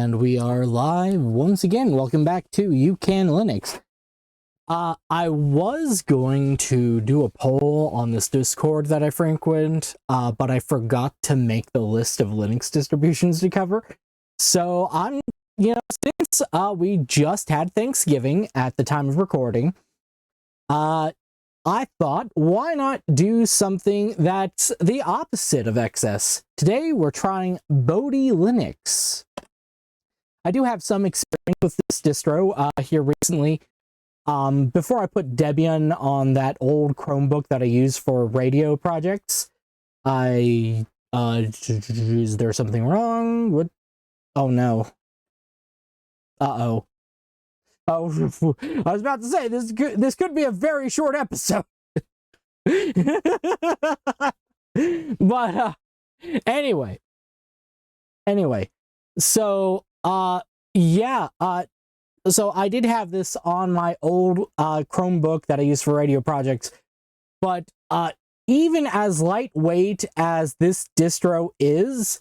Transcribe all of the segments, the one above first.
And we are live once again. Welcome back to You Can Linux. I was going to do a poll on this Discord that I frequent, but I forgot to make the list of Linux distributions to cover. So since we just had Thanksgiving at the time of recording, I thought, why not do something that's the opposite of XS? Today, we're trying Bodhi Linux. I do have some experience with this distro here recently. Before I put Debian on that old Chromebook that I use for radio projects, is there something wrong? What? Oh no. Uh-oh. Oh, I was about to say, this could be a very short episode. But, anyway, so, so I did have this on my old, Chromebook that I use for radio projects, but, even as lightweight as this distro is,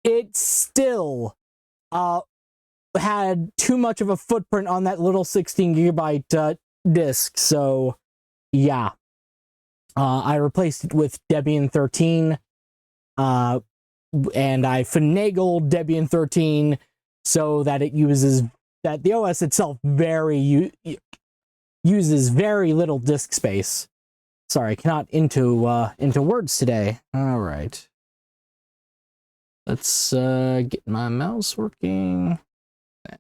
it still, had too much of a footprint on that little 16 gigabyte, disk, so, yeah. I replaced it with Debian 13, and I finagled Debian 13 so that it uses, that the OS itself uses very little disk space. Sorry, I cannot into words today. All right. Let's get my mouse working.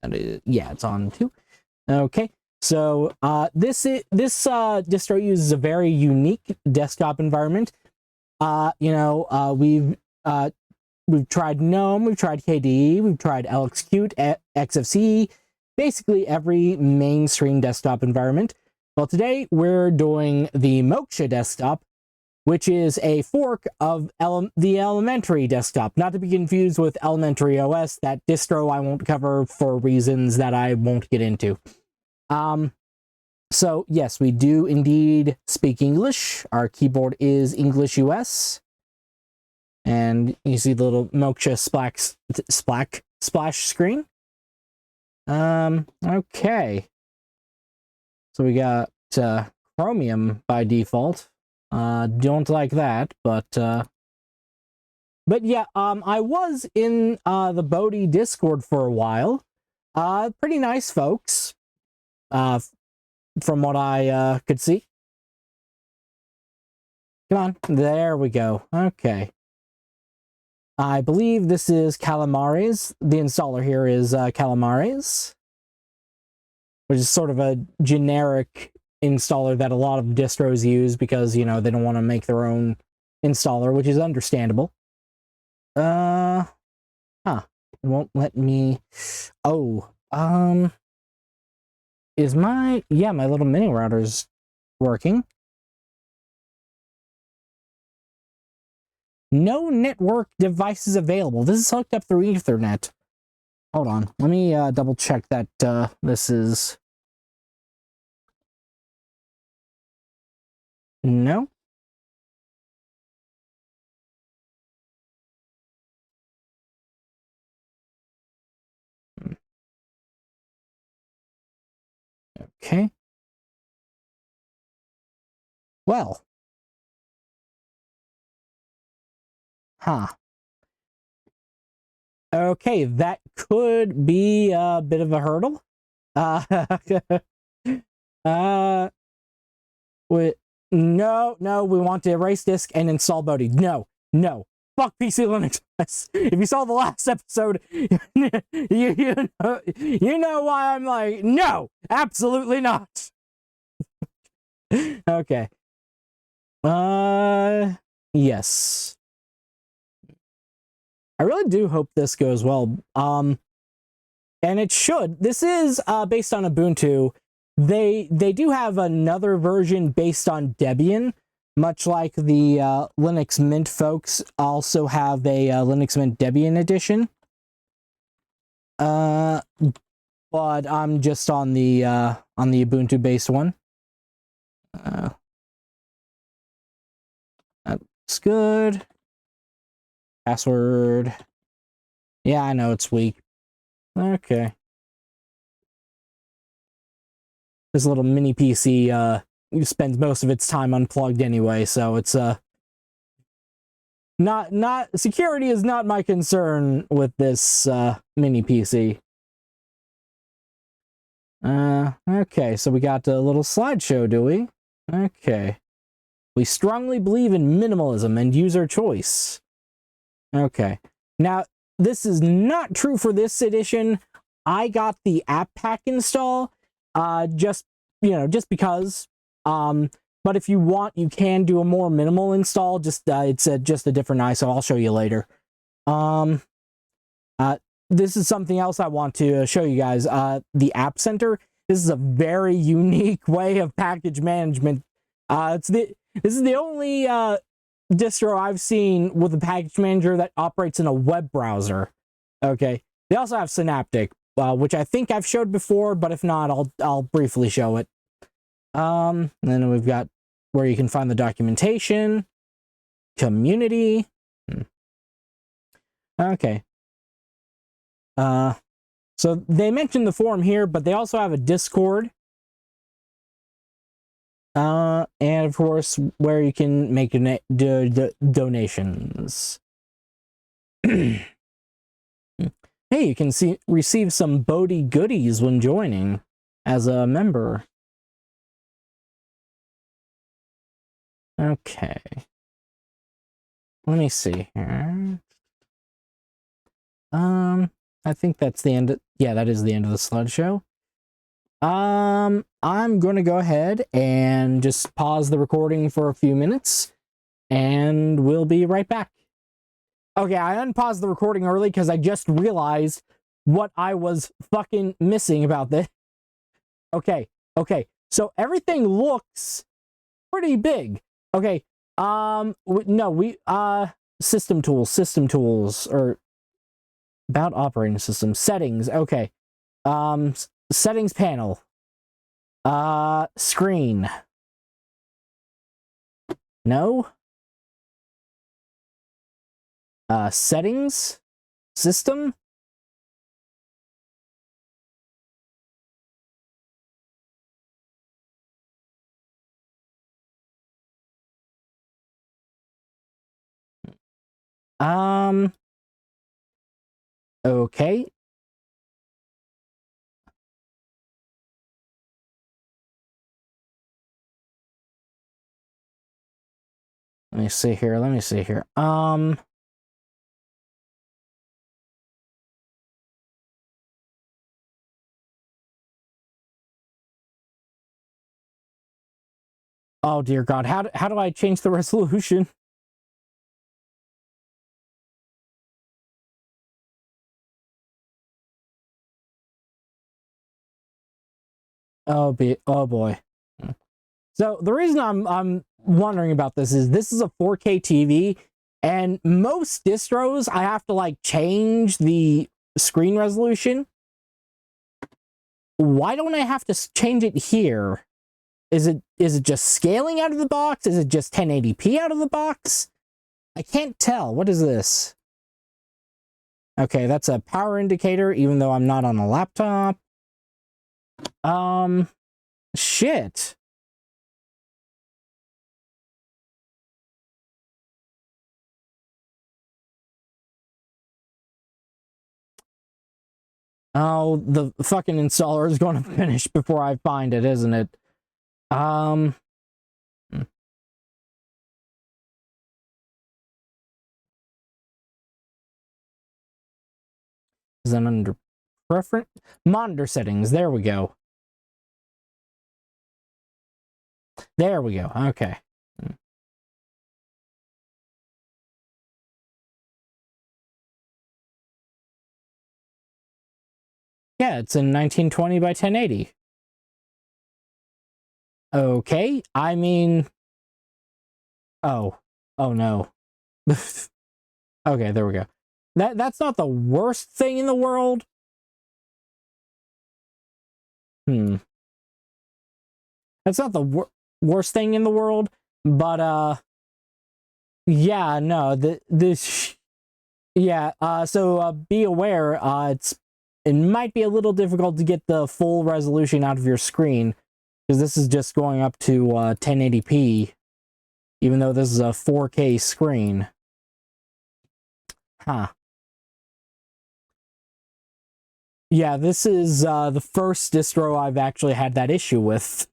Yeah, it's on too. Okay. So this distro uses a very unique desktop environment. We've tried GNOME, we've tried KDE, we've tried LXQt, XFCE, basically every mainstream desktop environment. Well, today we're doing the Moksha desktop, which is a fork of the Elementary desktop, not to be confused with Elementary OS, that distro I won't cover for reasons that I won't get into. So yes, we do indeed speak English. Our keyboard is English US. And you see the little Moksha splash screen. Okay. So we got Chromium by default. Don't like that, but yeah, I was in the Bodhi Discord for a while. Pretty nice folks. From what I could see. Come on, there we go. Okay. I believe this is Calamares. The installer here is Calamares, which is sort of a generic installer that a lot of distros use because, you know, they don't want to make their own installer, which is understandable. It won't let me. Is my little mini router's working? No network devices available. This is hooked up through Ethernet. Hold on. Let me double check that this is... No? Okay. Well. Huh. Okay, that could be a bit of a hurdle. No, we want to erase disk and install Bodhi. No. Fuck PC Linux. If you saw the last episode, you know why I'm like, no, absolutely not. Okay. Yes. I really do hope this goes well. And it should. This is based on Ubuntu. They do have another version based on Debian, much like the Linux Mint folks also have a Linux Mint Debian edition. But I'm just on the Ubuntu based one. That's good. Password. Yeah, I know it's weak. Okay. This little mini PC spends most of its time unplugged anyway, so it's not security is not my concern with this mini PC. Okay, so we got a little slideshow, do we? Okay. We strongly believe in minimalism and user choice. Okay. Now, this is not true for this edition. I got the app pack install, just because. But if you want, you can do a more minimal install. Just it's just a different ISO. I'll show you later. This is something else I want to show you guys. The App Center. This is a very unique way of package management. This is the only distro I've seen with a package manager that operates in a web browser. Okay. They also have Synaptic, which I think I've showed before, but if not, I'll briefly show it. And then we've got where you can find the documentation, community. Okay. So they mentioned the forum here, but they also have a Discord. And of course, where you can make donations. Hey, you can receive some Bodhi goodies when joining as a member. Okay. Let me see here. I think that's the end. Yeah, that is the end of the slideshow. I'm going to go ahead and just pause the recording for a few minutes, and we'll be right back. Okay, I unpaused the recording early because I just realized what I was fucking missing about this. Okay, so everything looks pretty big. Okay, system tools, or about operating system, settings, okay. Settings panel. Screen. No. Settings. System. Okay. Let me see here. Oh dear God, how do I change the resolution? Oh boy. So the reason I'm wondering about this is a 4K TV, and most distros I have to like change the screen resolution. Why don't I have to change it here? Is it just scaling out of the box? Is it just 1080p out of the box? I can't tell. What is this? Okay, that's a power indicator, even though I'm not on a laptop. Shit. Oh, the fucking installer is going to finish before I find it, isn't it? Is that under preference? Monitor settings. There we go. There we go. Okay. Yeah, it's in 1920 by 1080. Okay, I mean... Oh no. Okay, there we go. That's not the worst thing in the world. That's not the worst thing in the world, but yeah, no, so be aware, it might be a little difficult to get the full resolution out of your screen, because this is just going up to 1080p, even though this is a 4K screen. Huh. Yeah, this is the first distro I've actually had that issue with.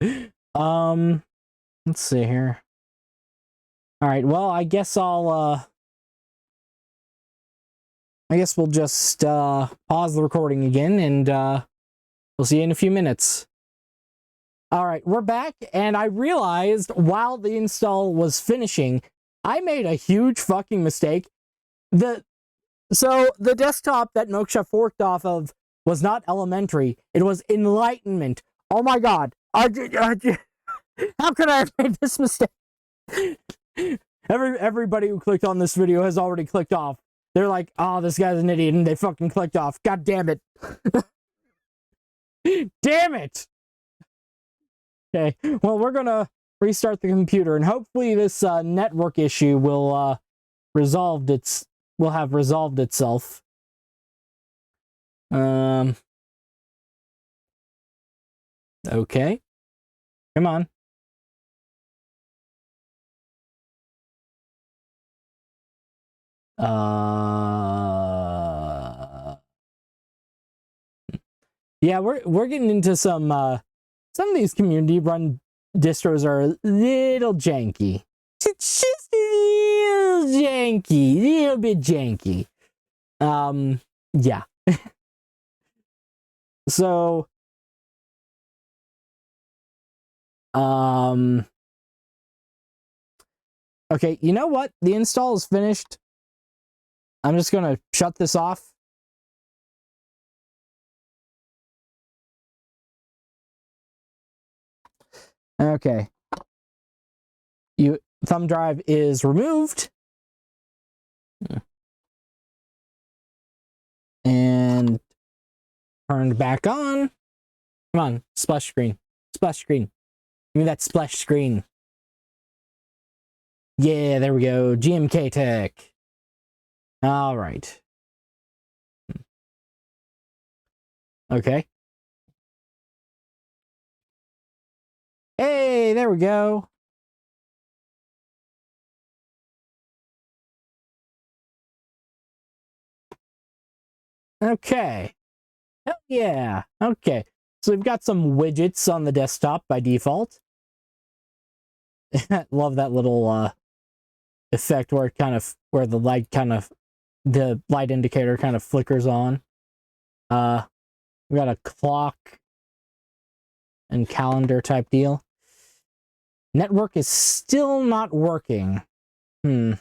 Let's see here. Alright, well, I guess we'll just pause the recording again, and we'll see you in a few minutes. Alright, we're back, and I realized while the install was finishing, I made a huge fucking mistake. So, the desktop that Moksha forked off of was not Elementary, it was Enlightenment. Oh my god. How could I have made this mistake? Everybody who clicked on this video has already clicked off. They're like, oh, this guy's an idiot, and they fucking clicked off. God damn it. Damn it! Okay, well, we're gonna restart the computer, and hopefully this network issue will have resolved itself. Okay. Come on. Yeah, we're getting into some of these community run distros are a little janky. Just a little janky, a little bit janky. Yeah. So, okay, you know what? The install is finished. I'm just gonna shut this off. Okay. Thumb drive is removed. And turned back on. Come on, splash screen. Splash screen. Give me that splash screen. Yeah, there we go. GMK Tech. All right. Okay. Hey, there we go. Okay. Hell yeah. Okay. So we've got some widgets on the desktop by default. Love that little effect where the light indicator kind of flickers on. We got a clock and calendar type deal. Network is still not working. Maybe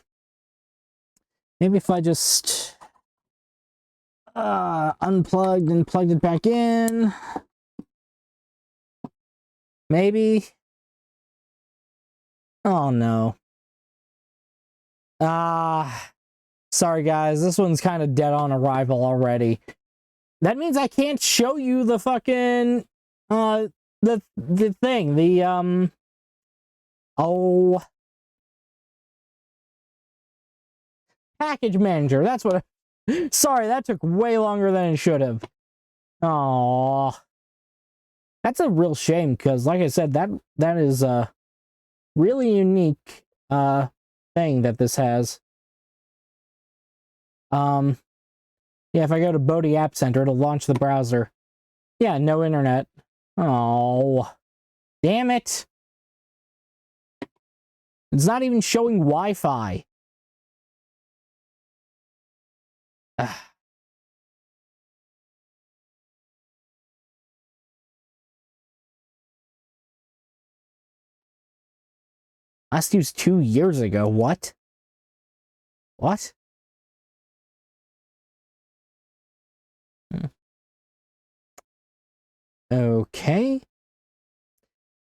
if I just unplugged and plugged it back in. Maybe. Oh no. Sorry guys, this one's kind of dead on arrival already. That means I can't show you the fucking the thing, oh, package manager. That's what sorry, that took way longer than it should have. Oh, that's a real shame, because like I said, that is a really unique thing that this has. Yeah, if I go to Bodhi App Center, it'll launch the browser. Yeah, no internet. Oh, damn it. It's not even showing Wi-Fi. Last used 2 years ago. What? What? Okay.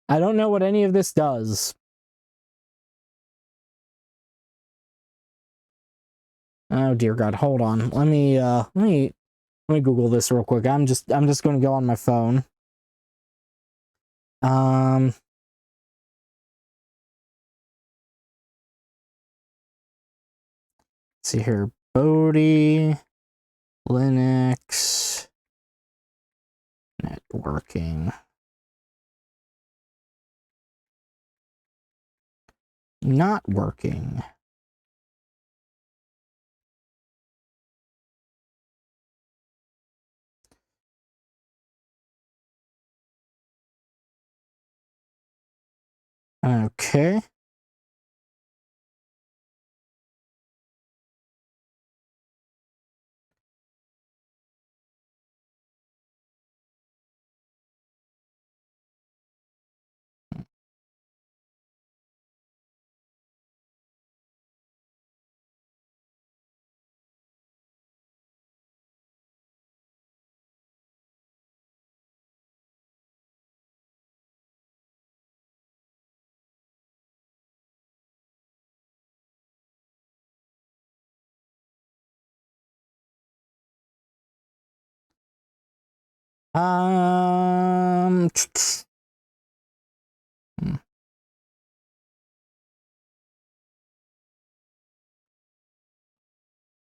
I don't know what any of this does. Oh dear God, hold on. Let me Google this real quick. I'm just going to go on my phone. See here, Bodhi Linux networking. Not working. Okay.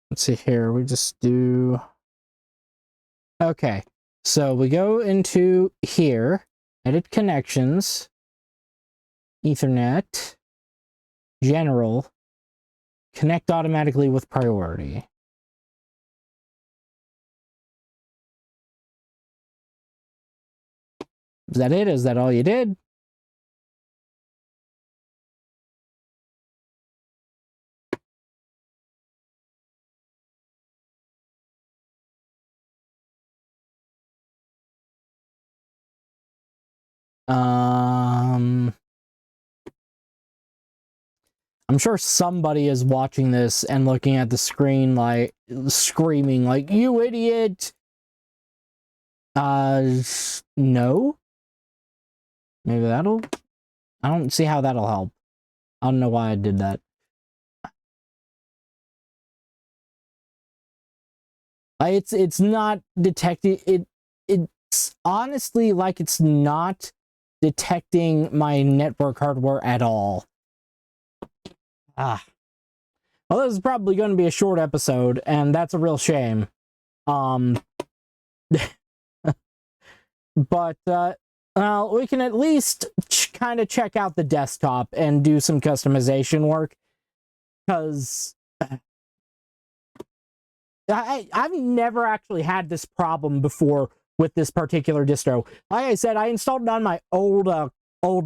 Let's see here. We just do. Okay. So we go into here, edit connections, Ethernet, general, connect automatically with priority. Is that it? Is that all you did? I'm sure somebody is watching this and looking at the screen like screaming like, "You idiot!" No. Maybe that'll. I don't see how that'll help. I don't know why I did that. It's not detecting it's honestly like it's not detecting my network hardware at all. Well, this is probably going to be a short episode, and that's a real shame. But we can at least kind of check out the desktop and do some customization work, because I've never actually had this problem before with this particular distro. Like I said, I installed it on my old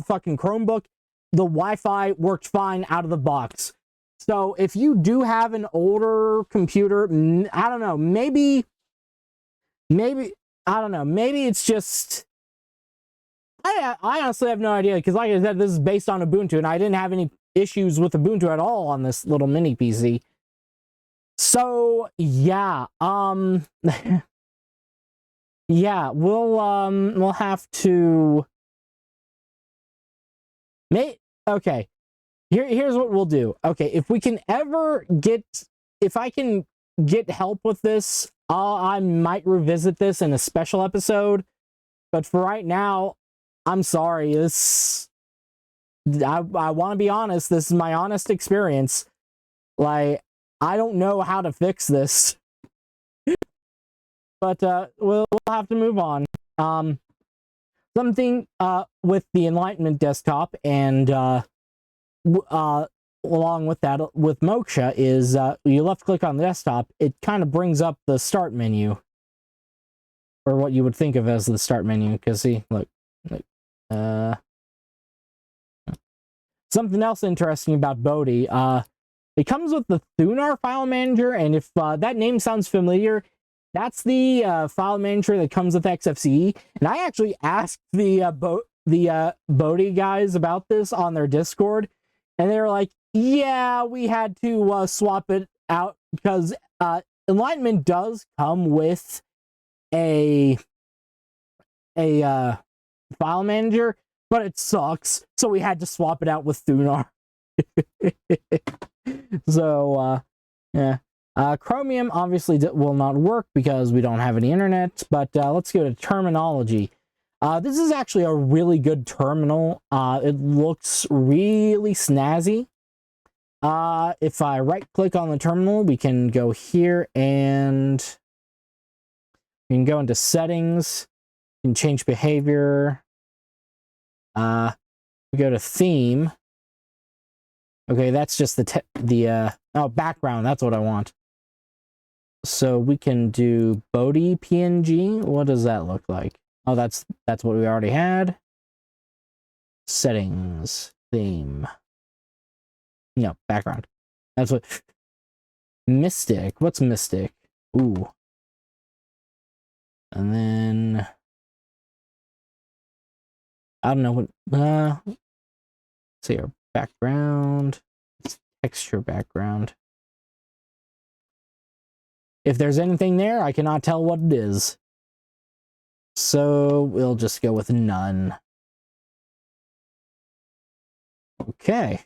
fucking Chromebook. The Wi-Fi worked fine out of the box. So if you do have an older computer, I don't know, maybe, I don't know, maybe it's just, I honestly have no idea, because like I said, this is based on Ubuntu, and I didn't have any issues with Ubuntu at all on this little mini PC. So, yeah, yeah, we'll have to, okay, here's what we'll do. Okay, if we can ever if I can get help with this, I might revisit this in a special episode, but for right now, I'm sorry, I want to be honest, this is my honest experience. Like, I don't know how to fix this. But we'll have to move on. Something with the Enlightenment desktop and along with that, with Moksha, is you left click on the desktop, it kind of brings up the start menu, or what you would think of as the start menu. Because see, look, something else interesting about Bodhi, it comes with the Thunar file manager, and if that name sounds familiar, that's the file manager that comes with XFCE. And I actually asked the Bodhi guys about this on their Discord, and they were like, "Yeah, we had to swap it out, because Enlightenment does come with a file manager, but it sucks, so we had to swap it out with Thunar." So, yeah. Chromium obviously will not work because we don't have any internet, but let's go to terminology. This is actually a really good terminal. It looks really snazzy. If I right-click on the terminal, we can go here and You can go into settings, you can change behavior. We go to theme. Okay, that's just oh, background, that's what I want. So we can do Bodhi PNG. What does that look like? Oh, that's what we already had. Settings, theme. No, background. That's what. Mystic. What's Mystic? Ooh. And then I don't know what. Let's see our background. It's texture background. If there's anything there, I cannot tell what it is. So we'll just go with none. Okay.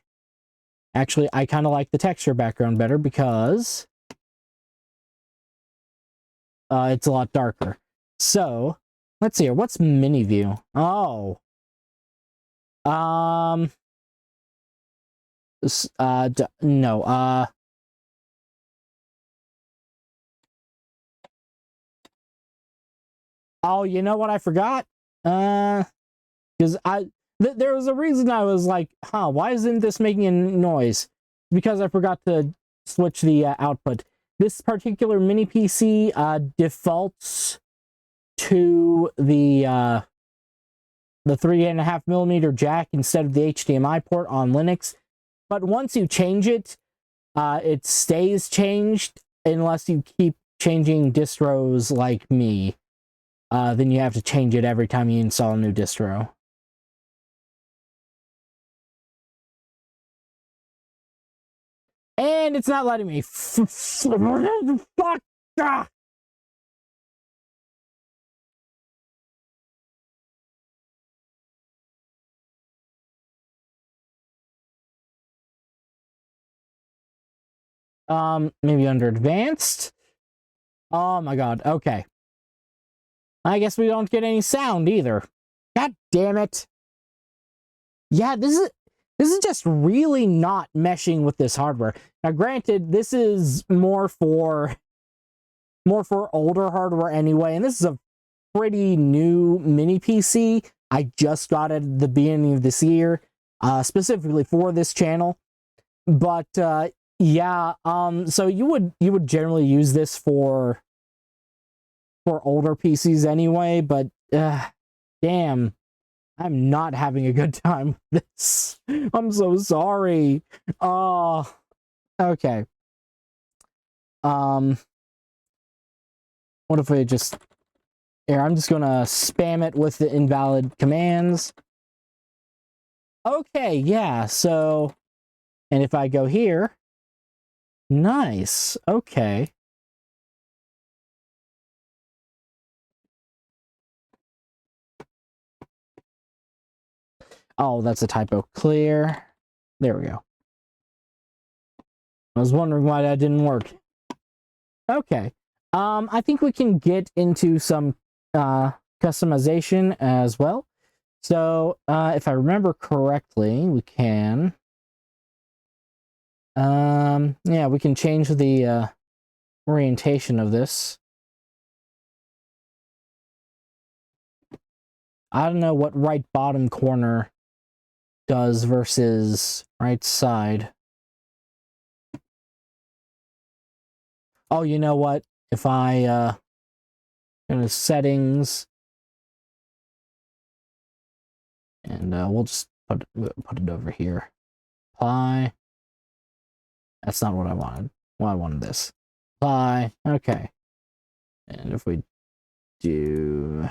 Actually, I kind of like the texture background better because it's a lot darker. So let's see here. What's mini view? Oh. No. Oh, you know what I forgot? Because there was a reason I was like, huh, why isn't this making a noise? Because I forgot to switch the output. This particular mini PC defaults to the 3.5mm jack instead of the HDMI port on Linux. But once you change it, it stays changed unless you keep changing distros like me. Then you have to change it every time you install a new distro. And it's not letting me. Fuck! Maybe under advanced? Oh my god, okay. I guess we don't get any sound either. God damn it. Yeah, this is just really not meshing with this hardware. Now granted, this is more for older hardware anyway, and this is a pretty new mini PC. I just got it at the beginning of this year, specifically for this channel. But yeah, so you would generally use this for older PCs anyway, but damn, I'm not having a good time with this. I'm so sorry. Oh, okay. What if we just here, I'm just gonna spam it with the invalid commands. Okay, yeah, so and if I go here, nice. Okay. Oh, that's a typo. Clear. There we go. I was wondering why that didn't work. Okay. I think we can get into some customization as well. So, if I remember correctly, we can yeah, we can change the orientation of this. I don't know what right bottom corner does versus right side. Oh, you know what? If I go to settings and we'll just put it over here. Apply. That's not what I wanted. Well, I wanted this. Apply. Okay. And if we do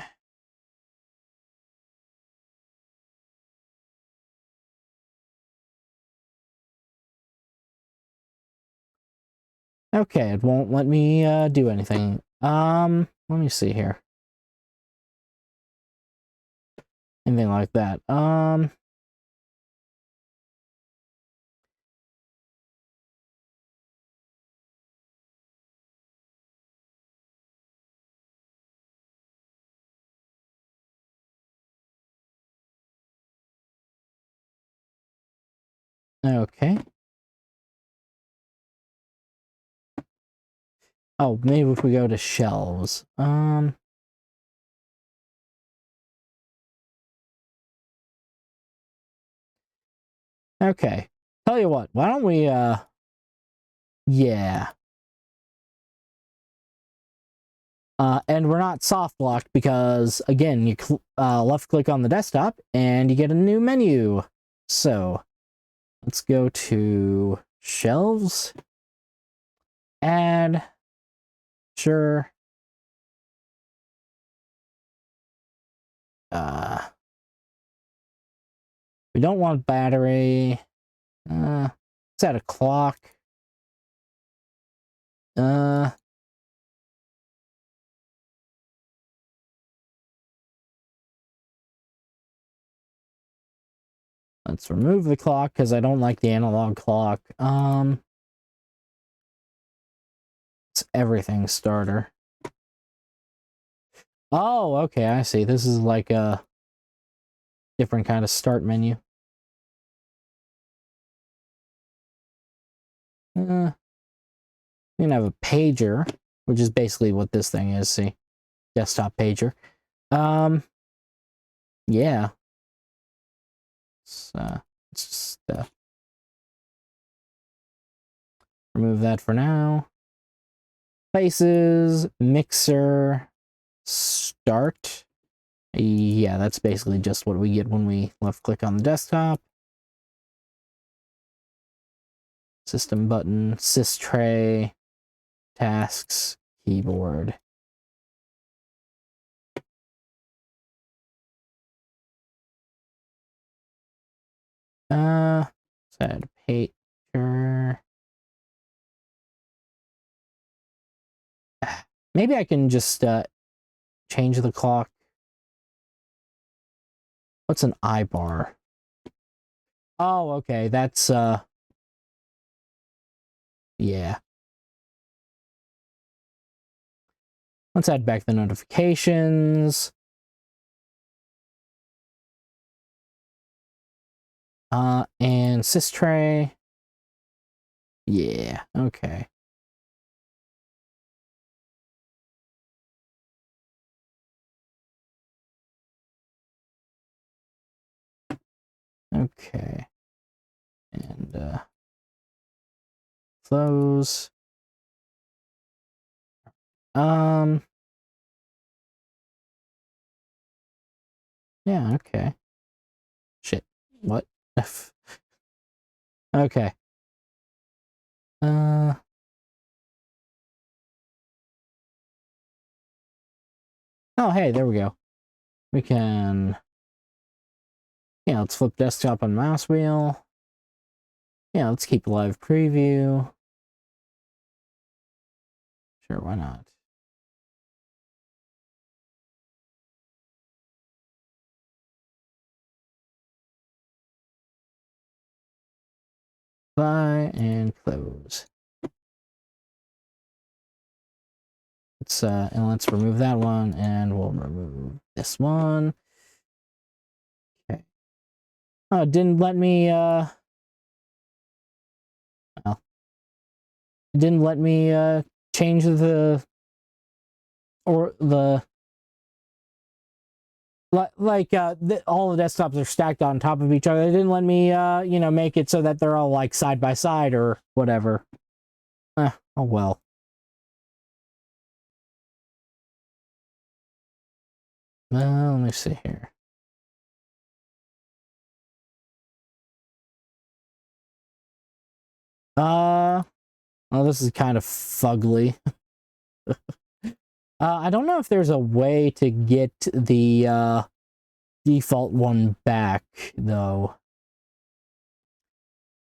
okay, it won't let me do anything. Let me see here. Anything like that. Okay. Oh, maybe if we go to shelves. Okay. Tell you what, why don't we, yeah. And we're not soft locked because, again, you left click on the desktop and you get a new menu. So, let's go to shelves. Add. Sure. We don't want battery. Let's add a clock. Let's remove the clock because I don't like the analog clock. It's everything starter. Oh, okay, I see. This is like a different kind of start menu. You can have a pager, which is basically what this thing is. See, desktop pager. Yeah. Let's just remove that for now. Places, mixer, start. Yeah, that's basically just what we get when we left click on the desktop. System button, sys tray, tasks, keyboard. Let's add pager. Maybe I can just change the clock. What's an I bar? Oh, okay, that's yeah. Let's add back the notifications. And systray. Yeah, okay. Okay. And close. Yeah, okay. Shit. What? Okay. Oh, hey, there we go. We can, yeah, let's flip desktop on mouse wheel. Yeah, let's keep live preview. Sure, why not? Apply and close. Let's remove that one, and we'll remove this one. Okay. Oh, it didn't let me, well, it didn't let me, change the, or the, all the desktops are stacked on top of each other. It didn't let me, you know, make it so that they're all, like, side by side or whatever. Oh well. Let me see here. Well, this is kind of fugly. I don't know if there's a way to get the default one back, though.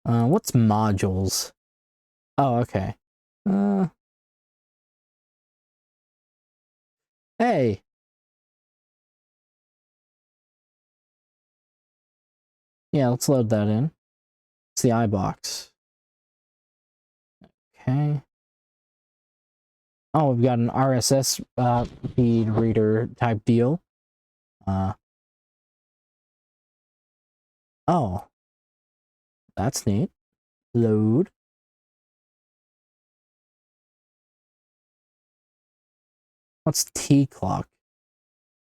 What's modules? Oh, okay. Hey. Yeah, let's load that in. It's the iBox. Okay. Oh, we've got an RSS feed reader type deal. Oh. That's neat. Load. What's T clock?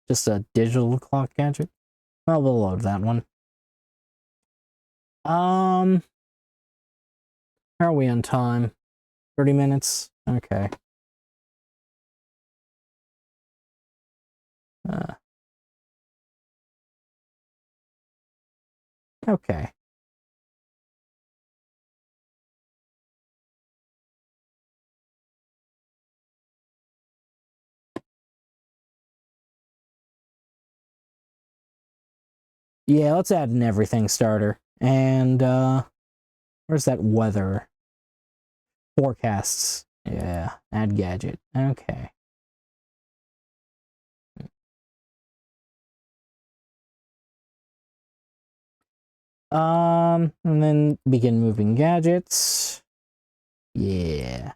Just a digital clock gadget? Well, we'll load that one. How are we on time? 30 minutes? Okay. Okay. Yeah, let's add an everything starter. And, where's that weather? Forecasts. Yeah, add gadget. Okay. And then begin moving gadgets. Yeah.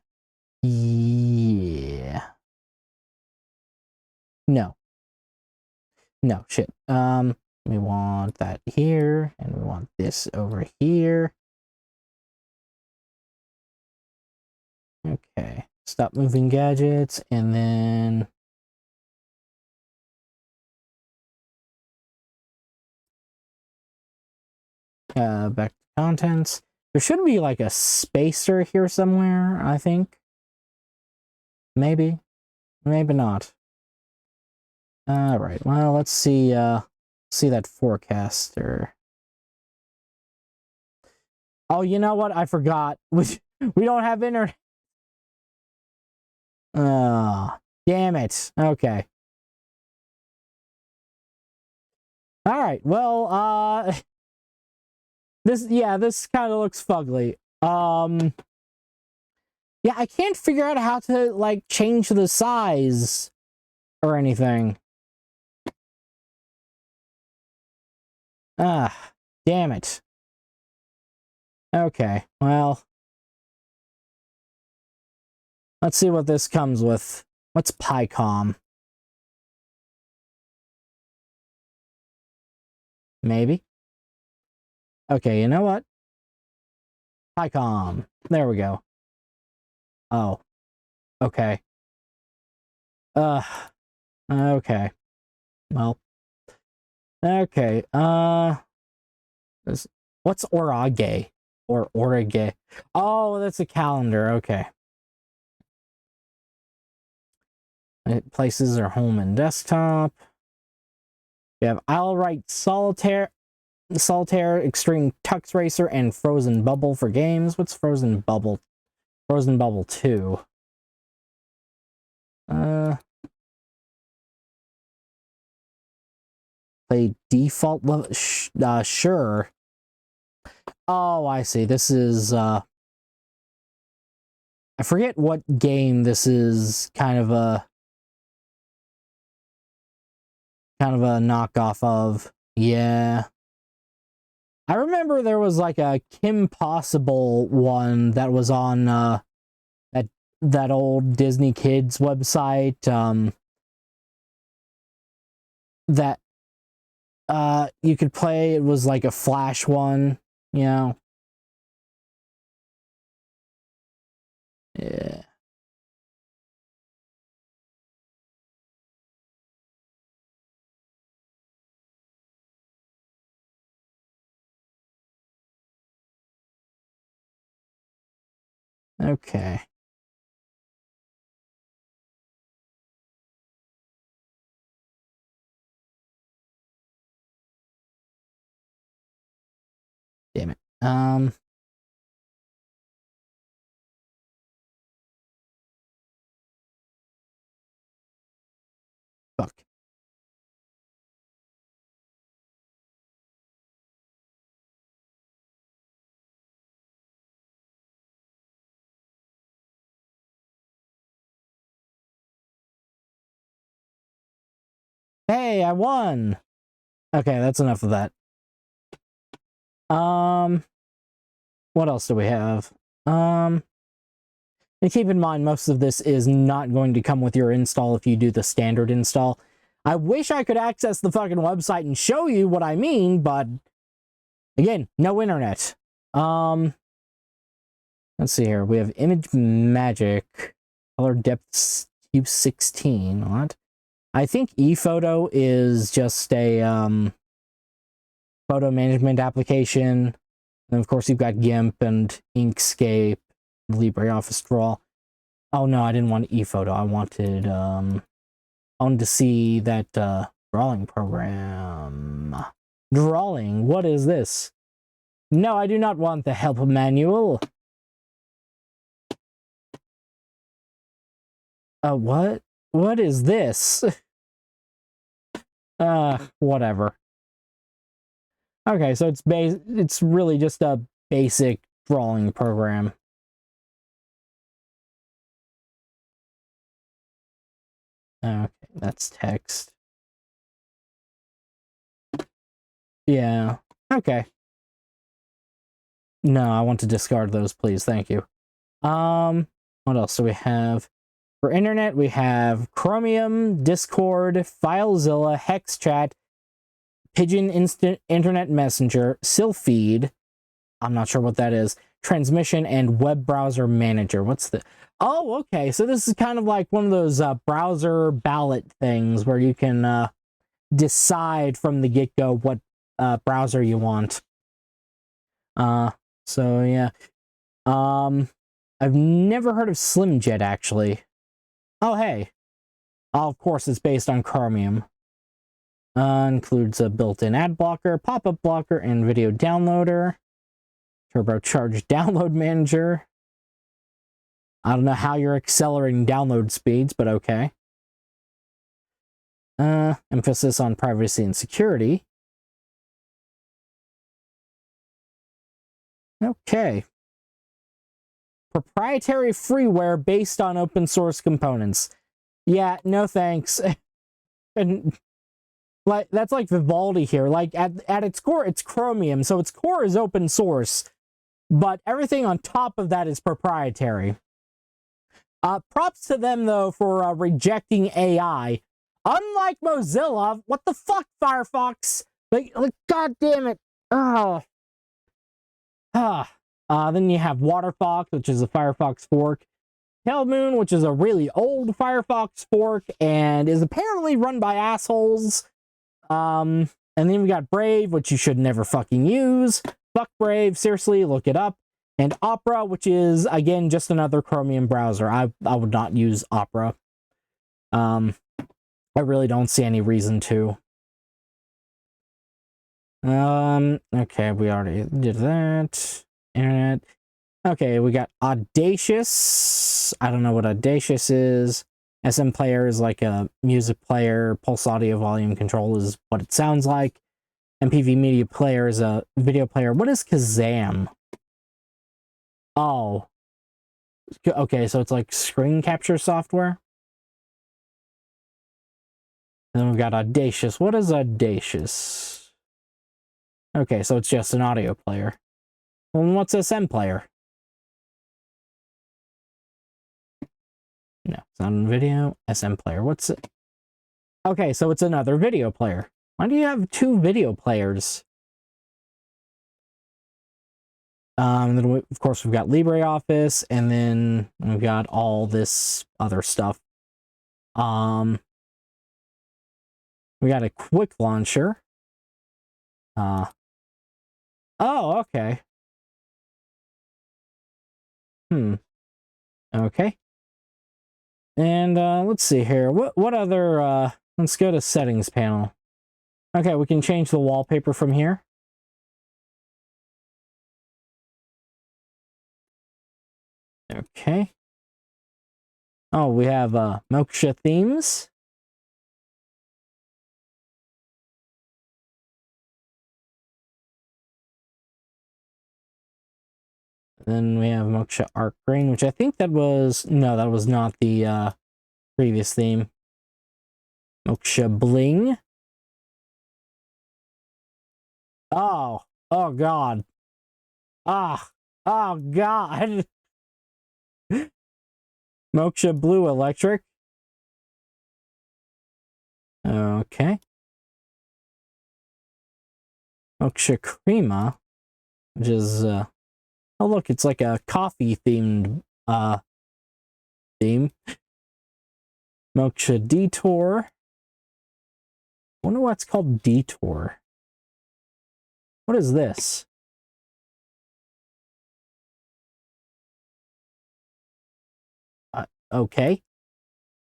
Yeah. No. No, shit. We want that here, and we want this over here. Okay. Stop moving gadgets, and then... back to contents. There should be like a spacer here somewhere, I think. Maybe. Maybe not. Alright, well, let's see that forecaster. Oh, you know what? I forgot. We don't have internet. Damn it. Okay. Alright, well, this kind of looks fugly. Yeah, I can't figure out how to, like, change the size or anything. Damn it. Okay, well, let's see what this comes with. What's PyCom? Maybe. Okay, you know what? PyCom. There we go. Oh. Okay. Okay. Well. Okay, what's Orage? Or Orage? Oh, that's a calendar, okay. It places our home and desktop. We have I'll write Solitaire, Extreme Tux Racer, and Frozen Bubble for games. What's Frozen Bubble? Frozen Bubble 2. Play default level? Sure. Oh, I see. This is, I forget what game this is kind of a knockoff of. Yeah. I remember there was like a Kim Possible one that was on that old Disney Kids website, that you could play. It was like a Flash one, you know. Yeah. Okay. Damn it. Fuck. Hey, I won! Okay, that's enough of that. What else do we have? And keep in mind, most of this is not going to come with your install if you do the standard install. I wish I could access the fucking website and show you what I mean, but again, no internet. Let's see here. We have image magic, color depth Q16. What? I think ePhoto is just a photo management application. And of course, you've got GIMP and Inkscape, LibreOffice Draw. Oh no, I didn't want ePhoto. I wanted to see that drawing program. Drawing. What is this? No, I do not want the help manual. What? What is this? Whatever. Okay, so it's really just a basic drawing program. Okay, that's text. Yeah, okay. No, I want to discard those, please. Thank you. What else do we have? For internet, we have Chromium, Discord, FileZilla, HexChat, Pigeon Instant Internet Messenger, Sylpheed. I'm not sure what that is. Transmission and Web Browser Manager. What's the... Oh, okay. So this is kind of like one of those browser ballot things where you can decide from the get-go what browser you want. So yeah. I've never heard of SlimJet, actually. Oh, hey. Oh, of course, it's based on Chromium. Includes a built-in ad blocker, pop-up blocker, and video downloader. Turbocharged download manager. I don't know how you're accelerating download speeds, but okay. Emphasis on privacy and security. Okay. Proprietary freeware based on open source components. Yeah, no thanks. And like that's like Vivaldi here. Like at its core, it's Chromium, so its core is open source, but everything on top of that is proprietary. Props to them though for rejecting AI. Unlike Mozilla, what the fuck, Firefox? Like god damn it. Oh. Then you have Waterfox, which is a Firefox fork. Tailmoon, which is a really old Firefox fork and is apparently run by assholes. And then we got Brave, which you should never fucking use. Fuck Brave, seriously, look it up. And Opera, which is, again, just another Chromium browser. I would not use Opera. I really don't see any reason to. Okay, we already did that. Internet. Okay, we got Audacious. I don't know what Audacious is. SM Player is like a music player. Pulse Audio Volume Control is what it sounds like. MPV Media Player is a video player. What is Kazam? Oh. Okay, so it's like screen capture software. Then we've got Audacious. What is Audacious? Okay, so it's just an audio player. Well, what's SM Player? No, it's not a video. SM Player. What's it? Okay, so it's another video player. Why do you have two video players? Then of course we've got LibreOffice, and then we've got all this other stuff. We got a quick launcher. Oh, okay. Okay. And let's see here. What other let's go to settings panel. Okay, we can change the wallpaper from here. Okay. Oh, we have Moksha themes. Then we have Moksha Arc Green, which I think that was... No, that was not the previous theme. Moksha Bling. Oh. Oh, God. Ah. Oh, God. Moksha Blue Electric. Okay. Moksha Crema, which is... oh, look, it's like a coffee-themed theme. Moksha Detour. I wonder what's called Detour. What is this? Okay.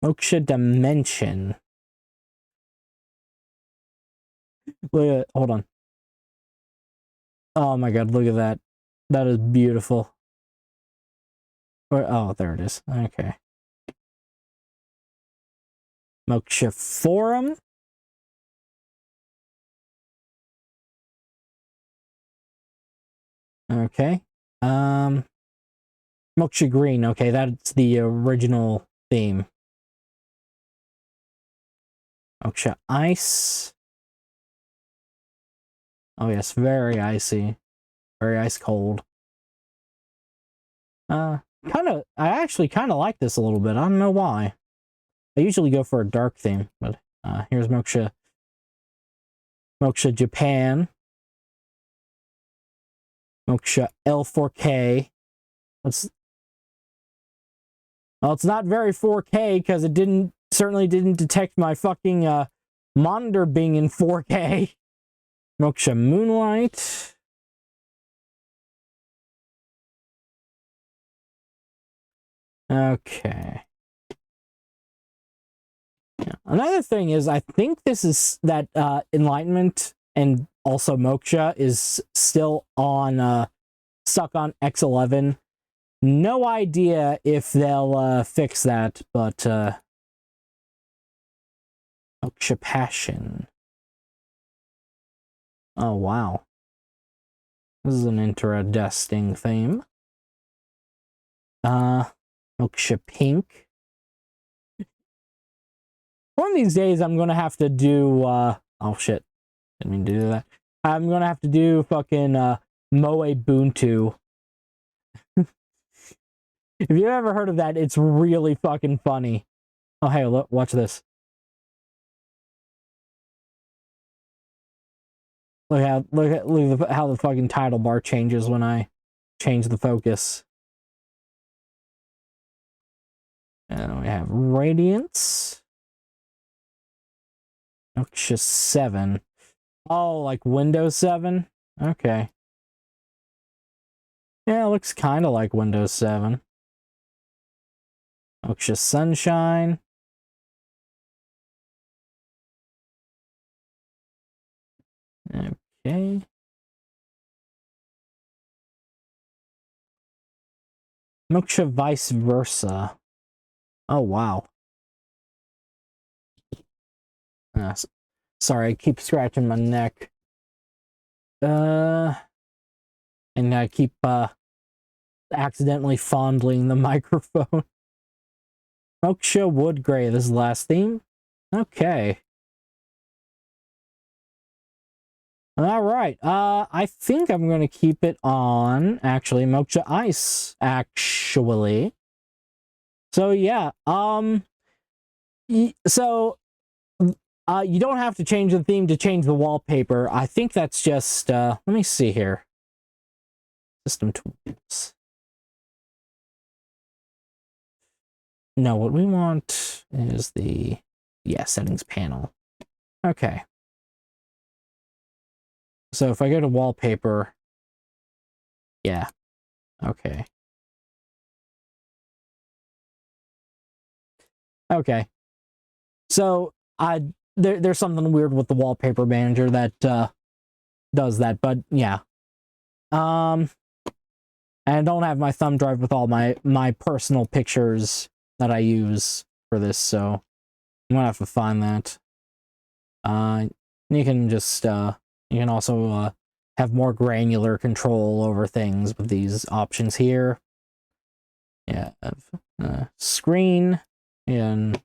Moksha Dimension. Look at it. Hold on. Oh my god, look at that. That is beautiful. Oh, there it is. Okay. Moksha Forum. Okay. Moksha Green. Okay, that's the original theme. Moksha Ice. Oh yes, very icy. Very ice cold. I actually kind of like this a little bit. I don't know why. I usually go for a dark theme, but here's Moksha Japan. Moksha L4K. Well, it's not very 4K because it certainly didn't detect my fucking monitor being in 4K. Moksha Moonlight. Okay. Yeah. Another thing is, I think this is that Enlightenment and also Moksha is still on stuck on X11. No idea if they'll fix that, but Moksha Passion. Oh wow. This is an interesting theme. Moksha Pink. One of these days I'm gonna have to do oh shit. Didn't mean to do that. I'm gonna have to do fucking Moe Ubuntu. If you ever heard of that, it's really fucking funny. Oh hey, look, watch this. Look how the fucking title bar changes when I change the focus. And we have Radiance. Moksha 7. Oh, like Windows 7? Okay. Yeah, it looks kind of like Windows 7. Moksha Sunshine. Okay. Moksha Vice Versa. Oh, wow. Sorry, I keep scratching my neck. And I keep accidentally fondling the microphone. Moksha Wood Gray, this is the last theme? Okay. Alright, I think I'm gonna keep it on, actually, Moksha Ice, actually. So, yeah, you don't have to change the theme to change the wallpaper. I think that's just, let me see here. System tools. No, what we want is the, settings panel. Okay. So if I go to wallpaper, yeah, okay. Okay. So there's something weird with the wallpaper manager that does that, but yeah. And I don't have my thumb drive with all my personal pictures that I use for this, so I'm gonna have to find that. You can just you can also have more granular control over things with these options here. Yeah, screen and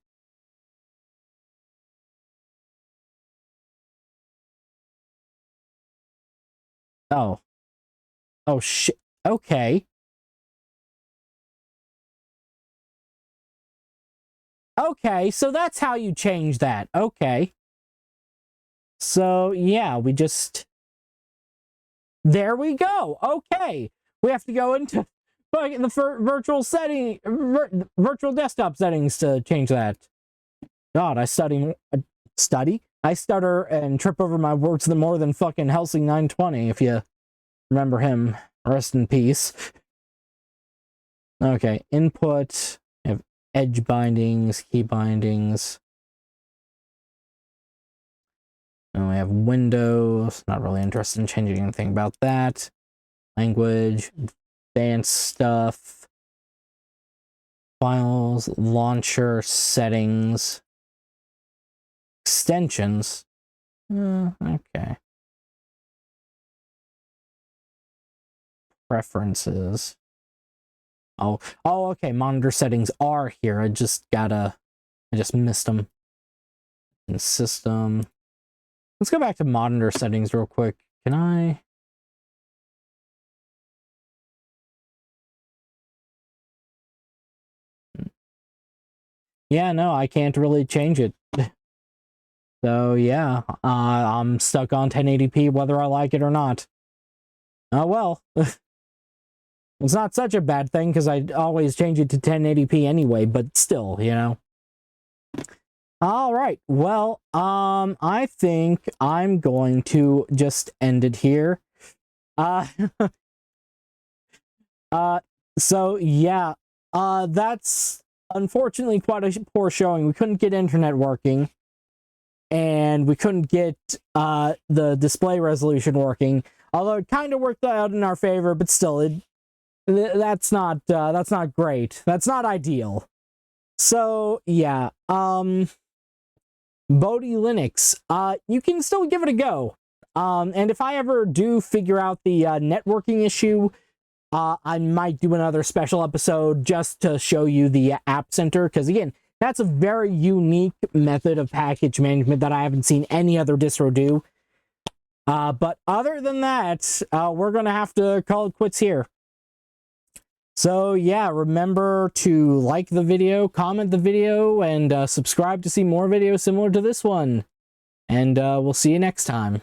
oh shit. Okay. Okay, so that's how you change that. Okay. So, yeah, we just... There we go. Okay. We have to go into the virtual setting, virtual desktop settings to change that. God, I I stutter and trip over my words more than fucking Helsing 920, if you remember him. Rest in peace. Okay, input. I have edge bindings, key bindings. And we have Windows. Not really interested in changing anything about that. Language, advanced stuff. Files, launcher, settings. Extensions. Okay. Preferences. Oh, okay. Monitor settings are here. I just missed them. In system. Let's go back to monitor settings real quick. Can I? Yeah, no, I can't really change it. So yeah, I'm stuck on 1080p whether I like it or not. Oh well. It's not such a bad thing because I always change it to 1080p anyway, but still, you know. All right. Well, I think I'm going to just end it here. So yeah, that's unfortunately quite a poor showing. We couldn't get internet working, and we couldn't get the display resolution working. Although it kind of worked out in our favor, but still, that's not great. That's not ideal. So yeah, Bodhi Linux, you can still give it a go. And if I ever do figure out the networking issue, I might do another special episode just to show you the App Center, because again, that's a very unique method of package management that I haven't seen any other distro do. But other than that, we're going to have to call it quits here. So yeah, remember to like the video, comment the video, and subscribe to see more videos similar to this one. And we'll see you next time.